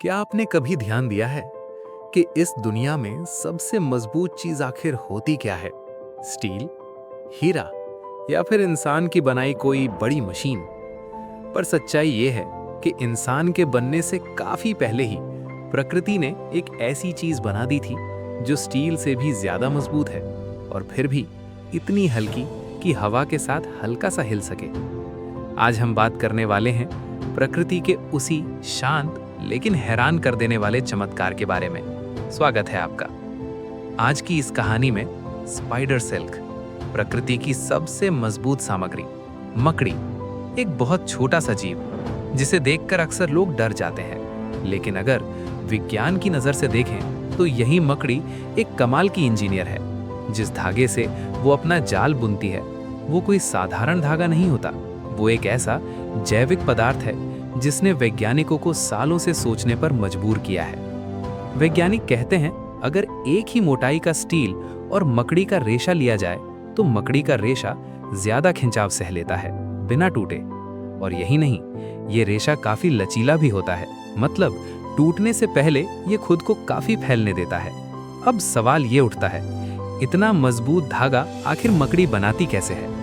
क्या आपने कभी ध्यान दिया है कि इस दुनिया में सबसे मजबूत चीज आखिर होती क्या है? स्टील, हीरा या फिर इंसान की बनाई कोई बड़ी मशीन? पर सच्चाई ये है कि इंसान के बनने से काफी पहले ही प्रकृति ने एक ऐसी चीज बना दी थी जो स्टील से भी ज्यादा मजबूत है और फिर भी इतनी हल्की कि हवा के साथ हल्का सा हिल सके। आज हम बात करने वाले हैं प्रकृति के उसी शांत लेकिन हैरान कर देने वाले चमत्कार के बारे में। स्वागत है आपका। आज की इस कहानी में स्पाइडर सिल्क, प्रकृति की सबसे मजबूत सामग्री, मकड़ी, एक बहुत छोटा सा जीव जिसे देखकर अक्सर लोग डर जाते हैं, लेकिन अगर विज्ञान की नजर से देखें तो यही मकड़ी एक कमाल की इंजीनियर है। जिस धागे से वो अपना जाल बुनती है वो कोई साधारण धागा नहीं होता, वो एक ऐसा जैविक पदार्थ है जिसने वैज्ञानिकों को सालों से सोचने पर मजबूर किया है। वैज्ञानिक कहते हैं अगर एक ही मोटाई का स्टील और मकड़ी का रेशा लिया जाए तो मकड़ी का रेशा ज्यादा खिंचाव सह लेता है बिना टूटे। और यही नहीं, ये रेशा काफी लचीला भी होता है, मतलब टूटने से पहले ये खुद को काफी फैलने देता है। अब सवाल ये उठता है, इतना मजबूत धागा आखिर मकड़ी बनाती कैसे है?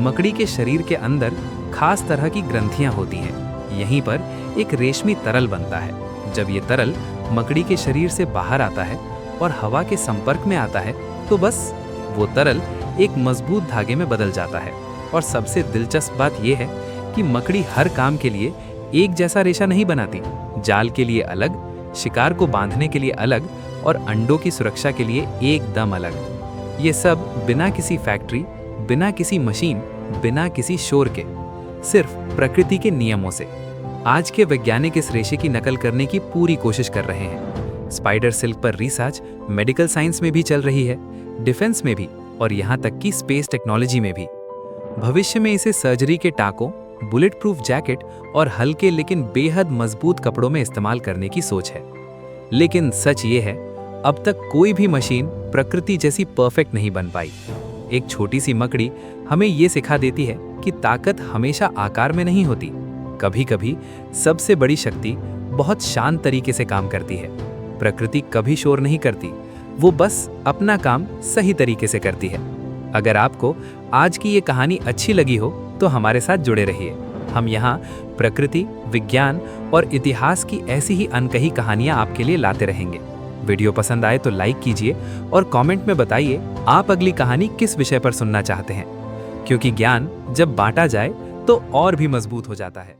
मकड़ी के शरीर के अंदर खास तरह की ग्रंथियां होती हैं। यहीं पर एक रेशमी तरल बनता है। जब ये तरल मकड़ी के शरीर से बाहर आता है और हवा के संपर्क में आता है तो बस वो तरल एक मजबूत धागे में बदल जाता है। और सबसे दिलचस्प बात यह है कि मकड़ी हर काम के लिए एक जैसा रेशा नहीं बनाती। जाल के लिए अलग, शिकार को बांधने के लिए अलग और अंडों की सुरक्षा के लिए एकदम अलग। ये सब बिना किसी फैक्ट्री, बिना किसी मशीन, बिना किसी शोर के, सिर्फ प्रकृति के नियमों से। आज के वैज्ञानिक इस रेशे की नकल करने की पूरी कोशिश कर रहे हैं। स्पाइडर सिल्क पर रिसर्च मेडिकल साइंस में भी चल रही है, डिफेंस में भी और यहाँ तक कि स्पेस टेक्नोलॉजी में भी। भविष्य में इसे सर्जरी के टाकों, बुलेट प्रूफ जैकेट और हल्के लेकिन बेहद मजबूत कपड़ों में इस्तेमाल करने की सोच है। लेकिन सच ये है, अब तक कोई भी मशीन प्रकृति जैसी परफेक्ट नहीं बन पाई। एक छोटी सी मकड़ी हमें ये सिखा देती है कि ताकत हमेशा आकार में नहीं होती। कभी कभी सबसे बड़ी शक्ति बहुत शांत तरीके से काम करती है। प्रकृति कभी शोर नहीं करती, वो बस अपना काम सही तरीके से करती है। अगर आपको आज की ये कहानी अच्छी लगी हो तो हमारे साथ जुड़े रहिए। हम यहाँ प्रकृति, विज्ञान और इतिहास की ऐसी ही अनकही कहानियाँ आपके लिए लाते रहेंगे। वीडियो पसंद आए तो लाइक कीजिए और कमेंट में बताइए आप अगली कहानी किस विषय पर सुनना चाहते हैं, क्योंकि ज्ञान जब बांटा जाए तो और भी मजबूत हो जाता है।